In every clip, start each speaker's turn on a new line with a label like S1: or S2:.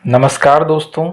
S1: नमस्कार दोस्तों।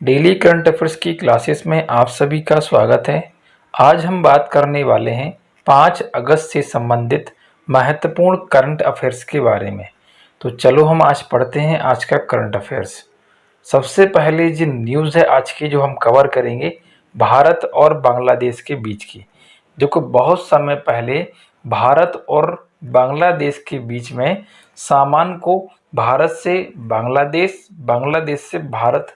S1: Daily current affairs की क्लासेस में आप सभी का स्वागत है। आज हम बात करने वाले हैं 5 अगस्त से संबंधित महत्वपूर्ण करंट अफेयर्स के बारे में। तो चलो हम आज पढ़ते हैं आज का करंट अफेयर्स। सबसे पहले जो न्यूज़ है आज की जो हम कवर करेंगे, भारत और बांग्लादेश के बीच की। देखो, बहुत समय पहले भारत और बांग्लादेश के बीच में सामान को भारत से बांग्लादेश, बांग्लादेश से भारत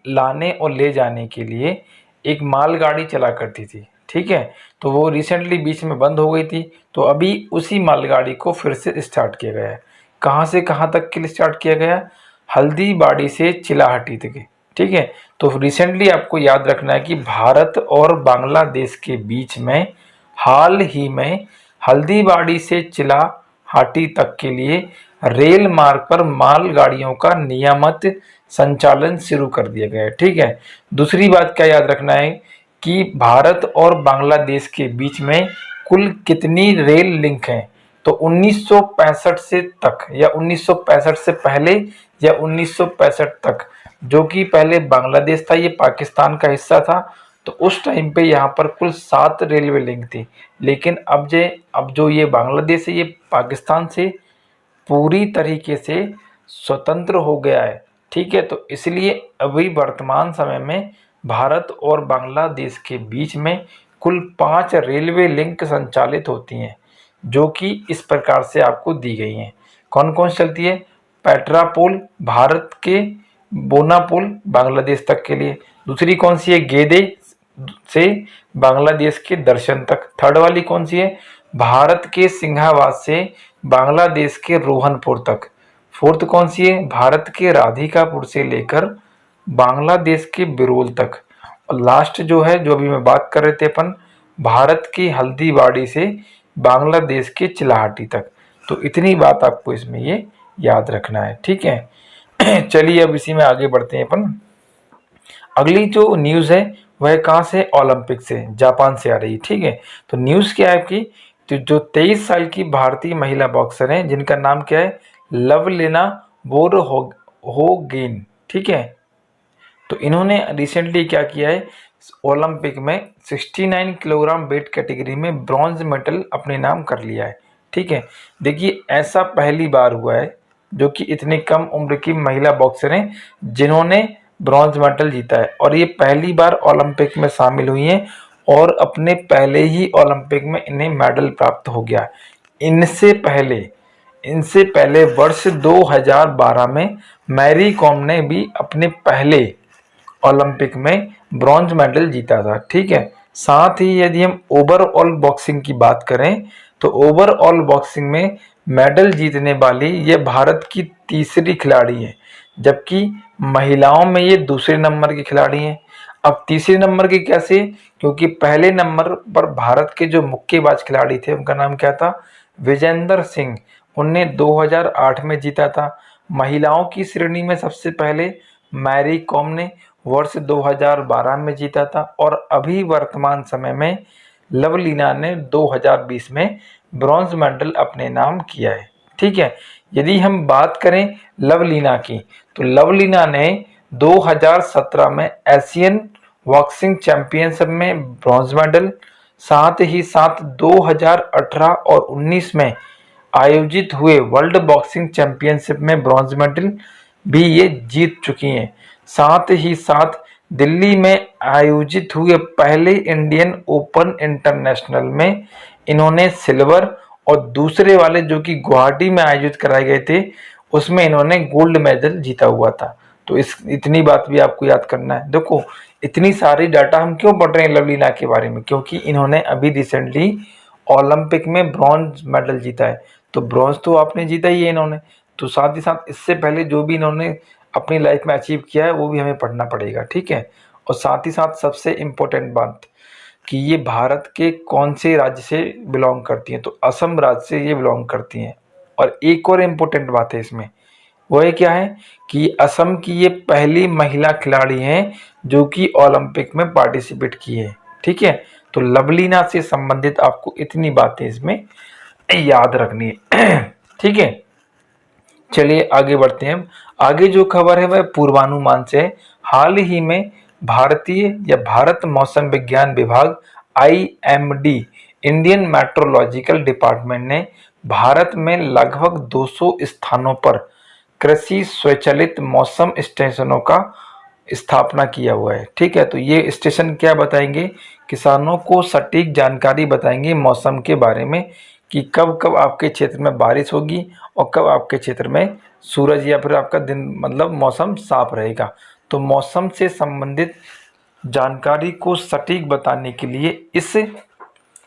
S1: लाने और ले जाने के लिए एक मालगाड़ी चला करती थी। ठीक है, तो वो रिसेंटली बीच में बंद हो गई थी, तो अभी उसी मालगाड़ी को फिर से स्टार्ट किया गया है। कहाँ से कहाँ तक के लिए स्टार्ट किया गया? हल्दीबाड़ी से चिलाहाटी तक। ठीक है, तो रिसेंटली आपको याद रखना है कि भारत और बांग्लादेश के बीच में हाल ही में हल्दीबाड़ी से चिलाहाटी तक के लिए रेल मार्ग पर मालगाड़ियों का नियमित संचालन शुरू कर दिया गया है। ठीक है, दूसरी बात क्या याद रखना है कि भारत और बांग्लादेश के बीच में कुल कितनी रेल लिंक हैं? तो 1965 से तक, या 1965 से पहले, या 1965 तक, जो कि पहले बांग्लादेश था, ये पाकिस्तान का हिस्सा था। तो उस टाइम पे यहाँ पर कुल 7 रेलवे लिंक थी। लेकिन अब जो ये बांग्लादेश है, ये पाकिस्तान से पूरी तरीके से स्वतंत्र हो गया है। ठीक है, तो इसलिए अभी वर्तमान समय में भारत और बांग्लादेश के बीच में कुल 5 रेलवे लिंक संचालित होती हैं, जो कि इस प्रकार से आपको दी गई हैं। कौन कौन सी चलती है? पेट्रापोल भारत के बोनापोल बांग्लादेश तक के लिए। दूसरी कौन सी है? गेदे से बांग्लादेश के दर्शन तक। थर्ड वाली कौन सी है? भारत के सिंहाबाद से बांग्लादेश के रोहनपुर तक। फोर्थ कौन सी है? भारत के राधिकापुर से लेकर बांग्लादेश के बिरोल तक। और लास्ट जो है, जो अभी मैं बात कर रहे थे अपन, भारत की हल्दीबाड़ी से बांग्लादेश के चिलाहाटी तक। तो इतनी बात आपको इसमें ये याद रखना है। ठीक है चलिए अब इसी में आगे बढ़ते हैं अपन। अगली जो न्यूज़ है वह कहाँ से? ओलंपिक से, जापान से आ रही है। ठीक है, तो न्यूज़ क्या है आपकी? तो जो 23 साल की भारतीय महिला बॉक्सर हैं, जिनका नाम क्या है? लवलिना बोरगोहेन। ठीक है, तो इन्होंने रिसेंटली क्या किया है? ओलंपिक में 69 किलोग्राम वेट कैटेगरी में ब्रॉन्ज मेडल अपने नाम कर लिया है। ठीक है, देखिए ऐसा पहली बार हुआ है जो कि इतनी कम उम्र की महिला बॉक्सर हैं जिन्होंने ब्रॉन्ज मेडल जीता है, और ये पहली बार ओलंपिक में शामिल हुई हैं और अपने पहले ही ओलंपिक में इन्हें मेडल प्राप्त हो गया। इनसे पहले वर्ष 2012 में मैरी कॉम ने भी अपने पहले ओलंपिक में ब्रॉन्ज मेडल जीता था। ठीक है, साथ ही यदि हम ओवरऑल बॉक्सिंग की बात करें तो ओवरऑल बॉक्सिंग में मेडल जीतने वाली ये भारत की तीसरी खिलाड़ी है, जबकि महिलाओं में ये दूसरे नंबर की खिलाड़ी हैं। अब तीसरे नंबर की कैसे? क्योंकि पहले नंबर पर भारत के जो मुक्केबाज खिलाड़ी थे उनका नाम क्या था? विजेंदर सिंह। उनने 2008 में जीता था। महिलाओं की श्रेणी में सबसे पहले मैरी कॉम ने वर्ष 2012 में जीता था, और अभी वर्तमान समय में लवलीना ने 2020 में ब्रॉन्ज मेडल अपने नाम किया है। ठीक है, यदि हम बात करें लवलीना की, तो लवलीना ने 2017 में एशियन बॉक्सिंग चैंपियनशिप में ब्रॉन्ज मेडल, साथ ही साथ 2018 और 19 में आयोजित हुए वर्ल्ड बॉक्सिंग चैंपियनशिप में ब्रॉन्ज मेडल भी ये जीत चुकी हैं। साथ ही साथ दिल्ली में आयोजित हुए पहले इंडियन ओपन इंटरनेशनल में इन्होंने सिल्वर, और दूसरे वाले जो कि गुवाहाटी में आयोजित कराए गए थे उसमें इन्होंने गोल्ड मेडल जीता हुआ था। तो इतनी बात भी आपको याद करना है। देखो, इतनी सारी डाटा हम क्यों पढ़ रहे हैं लवलीना के बारे में? क्योंकि इन्होंने अभी रिसेंटली ओलंपिक में ब्रॉन्ज मेडल जीता है। तो ब्रॉन्ज तो आपने जीता ही है इन्होंने, तो साथ ही साथ इससे पहले जो भी इन्होंने अपनी लाइफ में अचीव किया है वो भी हमें पढ़ना पड़ेगा। ठीक है, और साथ ही साथ सबसे इम्पोर्टेंट बात कि ये भारत के कौन से राज्य से बिलोंग करती हैं? तो असम राज्य से ये बिलोंग करती हैं। और एक और इम्पोर्टेंट बात है इसमें, वो है क्या है कि असम की ये पहली महिला खिलाड़ी हैं जो कि ओलंपिक में पार्टिसिपेट की है। ठीक है, तो लवलीना से संबंधित आपको इतनी बातें इसमें याद रखनी है। ठीक है, चलिए आगे बढ़ते हैं। आगे जो खबर है वह पूर्वानुमान से है। हाल ही में भारतीय या भारत मौसम विज्ञान विभाग IMD इंडियन मेट्रोलॉजिकल डिपार्टमेंट ने भारत में लगभग 200 स्थानों पर कृषि स्वचालित मौसम स्टेशनों का स्थापना किया हुआ है। ठीक है, तो ये स्टेशन क्या बताएंगे, किसानों को सटीक जानकारी बताएंगे मौसम के बारे में कि कब कब आपके क्षेत्र में बारिश होगी और कब आपके क्षेत्र में सूरज या फिर आपका दिन मतलब मौसम साफ रहेगा। तो मौसम से संबंधित जानकारी को सटीक बताने के लिए इस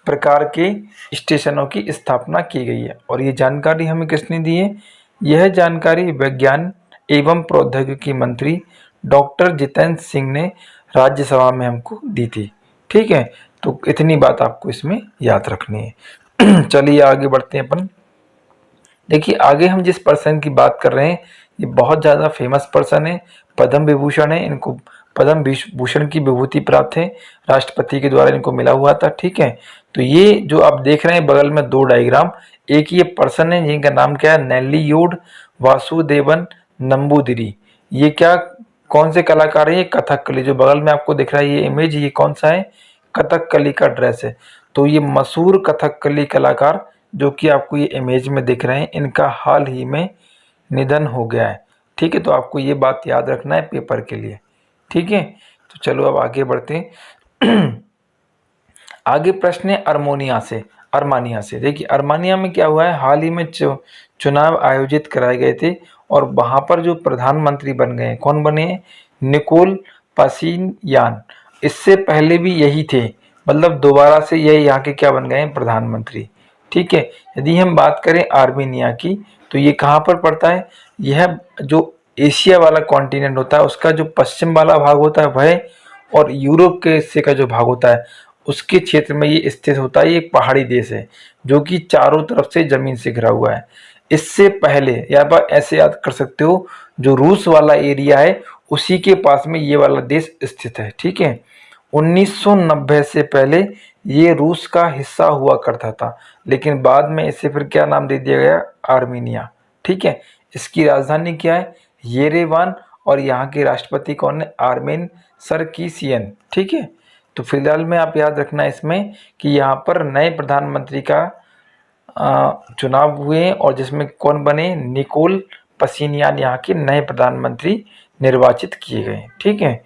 S1: प्रकार के स्टेशनों की स्थापना की गई है। और ये जानकारी हमें किसने दी है, यह जानकारी विज्ञान एवं प्रौद्योगिकी मंत्री डॉक्टर जितेंद्र सिंह ने राज्यसभा में हमको दी थी। ठीक है, तो इतनी बात आपको इसमें याद रखनी है। चलिए आगे बढ़ते हैं अपन। देखिए आगे हम जिस पर्सन की बात कर रहे हैं ये बहुत ज़्यादा फेमस पर्सन है, पद्म विभूषण है, इनको पद्म भूषण की विभूति प्राप्त है, राष्ट्रपति के द्वारा इनको मिला हुआ था। ठीक है, तो ये जो आप देख रहे हैं बगल में दो डायग्राम, एक ये पर्सन है जिनका नाम क्या है, नेल्लियोड वासुदेवन नंबूदिरी। ये क्या कौन से कलाकार है, ये कथकली। जो बगल में आपको दिख रहा है ये इमेज, ये कौन सा है, कथकली का ड्रेस है। तो ये मशहूर कथकली कलाकार जो कि आपको ये इमेज में दिख रहे हैं, इनका हाल ही में निधन हो गया है। ठीक है, तो आपको ये बात याद रखना है पेपर के लिए। ठीक है, तो चलो अब आगे बढ़ते हैं। आगे प्रश्न है अर्मानिया से। देखिए अर्मानिया में क्या हुआ है, हाल ही में चुनाव आयोजित कराए गए थे और वहाँ पर जो प्रधानमंत्री बन गए हैं, कौन बने हैं, निकोल पाशिनियान। इससे पहले भी यही थे, मतलब दोबारा से यही यहाँ के क्या बन गए हैं, प्रधानमंत्री। ठीक है, यदि हम बात करें आर्मेनिया की तो ये कहाँ पर पड़ता है, यह जो एशिया वाला कॉन्टिनेंट होता है उसका जो पश्चिम वाला भाग होता है वह, और यूरोप के हिस्से का जो भाग होता है उसके क्षेत्र में ये स्थित होता है। ये एक पहाड़ी देश है जो कि चारों तरफ से जमीन से घिरा हुआ है। इससे पहले यहाँ पर ऐसे याद कर सकते हो, जो रूस वाला एरिया है उसी के पास में ये वाला देश स्थित है। ठीक है, 1990 से पहले ये रूस का हिस्सा हुआ करता था, लेकिन बाद में इसे फिर क्या नाम दे दिया गया, आर्मीनिया। ठीक है, इसकी राजधानी क्या है, येरेवान, और यहाँ के राष्ट्रपति कौन है, आर्मेन सरकीसियन। ठीक है, तो फिलहाल में आप याद रखना इसमें कि यहाँ पर नए प्रधानमंत्री का चुनाव हुए हैं और जिसमें कौन बने, निकोल पशिनियान यहाँ के नए प्रधानमंत्री निर्वाचित किए गए। ठीक है,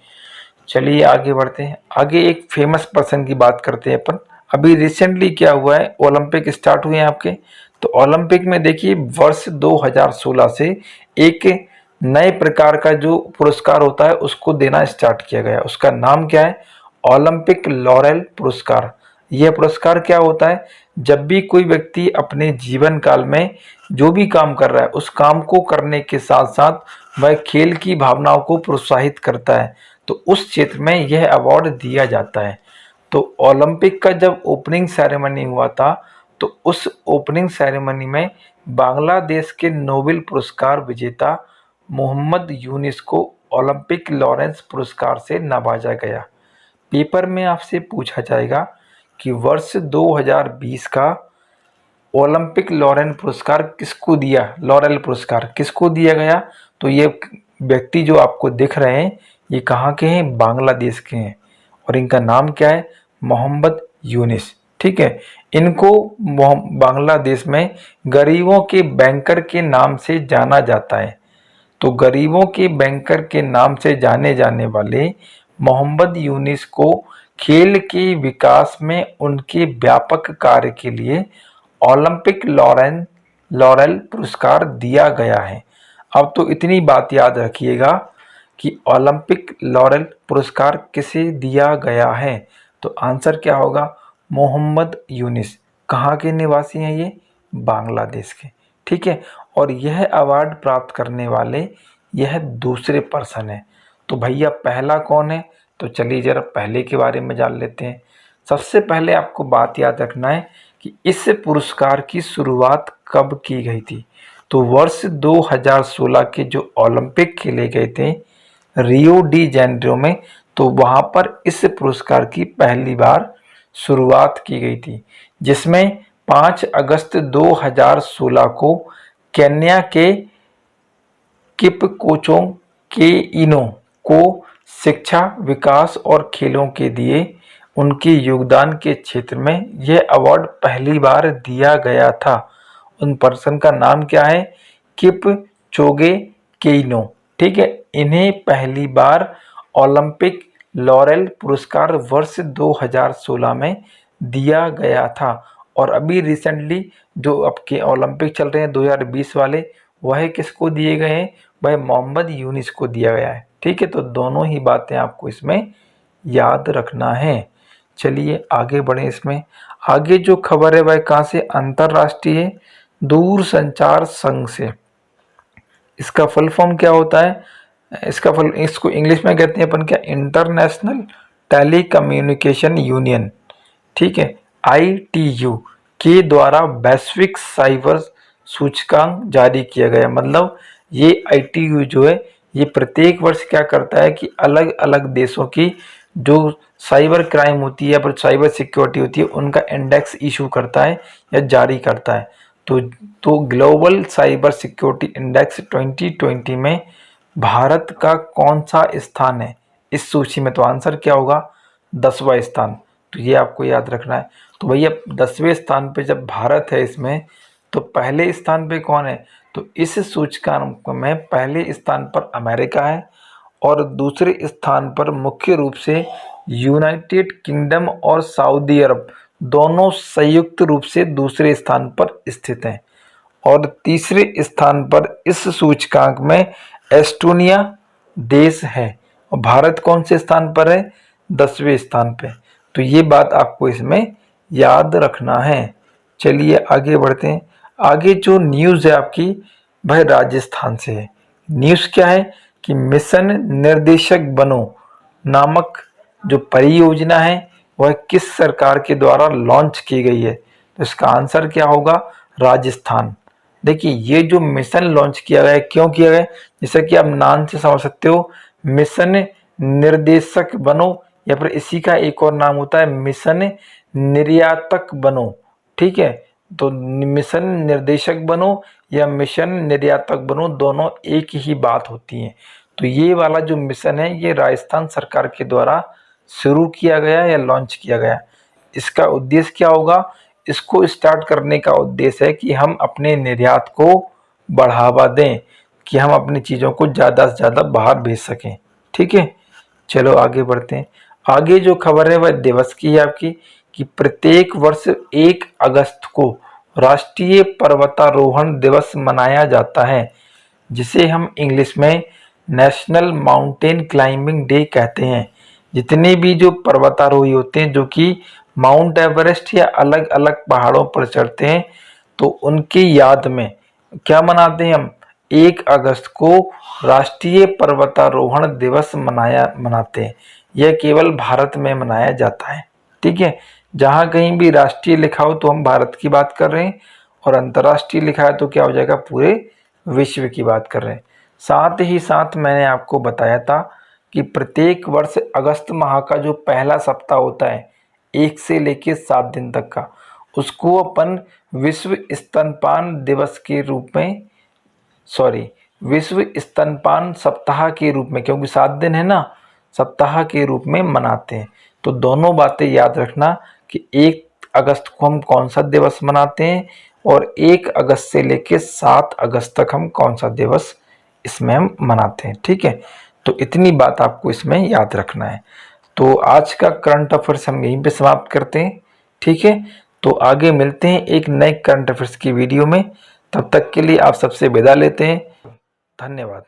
S1: चलिए आगे बढ़ते हैं। आगे एक फेमस पर्सन की बात करते हैं अपन। अभी रिसेंटली क्या हुआ है, ओलंपिक स्टार्ट हुए हैं आपके, तो ओलंपिक में देखिए वर्ष 2016 से एक नए प्रकार का जो पुरस्कार होता है उसको देना स्टार्ट किया गया। उसका नाम क्या है, ओलंपिक लॉरेल पुरस्कार। यह पुरस्कार क्या होता है, जब भी कोई व्यक्ति अपने जीवन काल में जो भी काम कर रहा है उस काम को करने के साथ साथ वह खेल की भावनाओं को प्रोत्साहित करता है तो उस क्षेत्र में यह अवार्ड दिया जाता है। तो ओलंपिक का जब ओपनिंग सेरेमनी हुआ था तो उस ओपनिंग सेरेमनी में बांग्लादेश के नोबेल पुरस्कार विजेता मोहम्मद यूनिस को ओलंपिक लॉरेंस पुरस्कार से नवाजा गया। पेपर में आपसे पूछा जाएगा कि वर्ष 2020 का ओलंपिक लॉरेल पुरस्कार किसको दिया गया। तो ये व्यक्ति जो आपको दिख रहे हैं ये कहाँ के हैं, बांग्लादेश के हैं, और इनका नाम क्या है, मोहम्मद यूनिस। ठीक है, इनको बांग्लादेश में गरीबों के बैंकर के नाम से जाना जाता है। तो गरीबों के बैंकर के नाम से जाने जाने वाले मोहम्मद यूनिस को खेल के विकास में उनके व्यापक कार्य के लिए ओलंपिक लॉरेल पुरस्कार दिया गया है। अब तो इतनी बात याद रखिएगा कि ओलंपिक लॉरेल पुरस्कार किसे दिया गया है, तो आंसर क्या होगा, मोहम्मद यूनिस। कहाँ के निवासी हैं ये, बांग्लादेश के। ठीक है, और यह अवार्ड प्राप्त करने वाले यह दूसरे पर्सन है। तो भैया पहला कौन है, तो चलिए जरा पहले के बारे में जान लेते हैं। सबसे पहले आपको बात याद रखना है कि इस पुरस्कार की शुरुआत कब की गई थी। तो वर्ष 2016 के जो ओलंपिक खेले गए थे रियो डी जेनेरो में, तो वहाँ पर इस पुरस्कार की पहली बार शुरुआत की गई थी, जिसमें 5 अगस्त 2016 को केन्या के किपकोचों केइनो को शिक्षा, विकास और खेलों के दिए उनके योगदान के क्षेत्र में यह अवार्ड पहली बार दिया गया था। उन पर्सन का नाम क्या है? किपचोगे केइनो। ठीक है, इन्हें पहली बार ओलंपिक लॉरेल पुरस्कार वर्ष 2016 में दिया गया था। और अभी रिसेंटली जो अब के ओलंपिक चल रहे हैं 2020 वाले, वह किसको दिए गए हैं? वह मोहम्मद यूनिस को दिया गया है। ठीक है, तो दोनों ही बातें आपको इसमें याद रखना है। चलिए आगे बढ़ें। इसमें आगे जो खबर है वह कहाँ से? अंतर्राष्ट्रीय दूरसंचार संघ से। इसका फुल फॉर्म क्या होता है? इसको इंग्लिश में कहते हैं अपन क्या? International telecommunication union. ठीक है, ITU के द्वारा वैश्विक साइबर सूचकांक जारी किया गया। मतलब ये ITU जो है ये प्रत्येक वर्ष क्या करता है कि अलग अलग देशों की जो साइबर क्राइम होती है या साइबर सिक्योरिटी होती है उनका इंडेक्स इशू करता है या जारी करता है। तो ग्लोबल साइबर सिक्योरिटी इंडेक्स 2020 में भारत का कौन सा स्थान है इस सूची में? तो आंसर क्या होगा? 10वां स्थान। तो ये आपको याद रखना है। तो भैया 10वें स्थान पे जब भारत है इसमें, तो पहले स्थान पे कौन है? तो इस सूचकांक में पहले स्थान पर अमेरिका है और दूसरे स्थान पर मुख्य रूप से यूनाइटेड किंगडम और सऊदी अरब दोनों संयुक्त रूप से दूसरे स्थान पर स्थित हैं। और तीसरे स्थान पर इस सूचकांक में एस्टोनिया देश है। और भारत कौन से स्थान पर है? 10वें स्थान पे। तो ये बात आपको इसमें याद रखना है। चलिए आगे बढ़ते हैं। आगे जो न्यूज़ है आपकी वह राजस्थान से है। न्यूज़ क्या है कि मिशन निर्देशक बनो नामक जो परियोजना है वह किस सरकार के द्वारा लॉन्च की गई है? तो इसका आंसर क्या होगा? राजस्थान। देखिए ये जो मिशन लॉन्च किया गया है, क्यों किया गया? जैसा कि आप नाम से समझ सकते हो, मिशन निर्देशक बनो या फिर इसी का एक और नाम होता है मिशन निर्यातक बनो। ठीक है, तो मिशन निर्देशक बनो या मिशन निर्यातक बनो दोनों एक ही बात होती है। तो ये वाला जो मिशन है ये राजस्थान सरकार के द्वारा शुरू किया गया या लॉन्च किया गया। इसका उद्देश्य क्या होगा? इसको स्टार्ट करने का उद्देश्य है कि हम अपने निर्यात को बढ़ावा दें, कि हम अपनी चीज़ों को ज़्यादा से ज़्यादा बाहर भेज सकें। ठीक है, चलो आगे बढ़ते हैं। आगे जो खबर है वह दिवस की है आपकी, कि प्रत्येक वर्ष 1 अगस्त को राष्ट्रीय पर्वतारोहण दिवस मनाया जाता है, जिसे हम इंग्लिश में नेशनल माउंटेन क्लाइंबिंग डे कहते हैं। जितने भी जो पर्वतारोही होते हैं जो कि माउंट एवरेस्ट या अलग अलग पहाड़ों पर चढ़ते हैं, तो उनकी याद में क्या मनाते हैं हम? 1 अगस्त को राष्ट्रीय पर्वतारोहण दिवस मनाते हैं। यह केवल भारत में मनाया जाता है। ठीक है, जहाँ कहीं भी राष्ट्रीय लिखा हो तो हम भारत की बात कर रहे हैं, और अंतर्राष्ट्रीय लिखा है तो क्या हो जाएगा? पूरे विश्व की बात कर रहे हैं। साथ ही साथ मैंने आपको बताया था कि प्रत्येक वर्ष अगस्त माह का जो पहला सप्ताह होता है 1 से लेकर 7 दिन तक का, उसको अपन विश्व स्तनपान दिवस के रूप में, विश्व स्तनपान सप्ताह के रूप में, क्योंकि 7 दिन है ना, सप्ताह के रूप में मनाते हैं। तो दोनों बातें याद रखना कि 1 अगस्त को हम कौन सा दिवस मनाते हैं और 1 अगस्त से लेकर 7 अगस्त तक हम कौन सा दिवस इसमें हम मनाते हैं। ठीक है, तो इतनी बात आपको इसमें याद रखना है। तो आज का करंट अफेयर्स हम यहीं पे समाप्त करते हैं। ठीक है, तो आगे मिलते हैं एक नए करंट अफेयर्स की वीडियो में। तब तक के लिए आप सबसे विदा लेते हैं। धन्यवाद।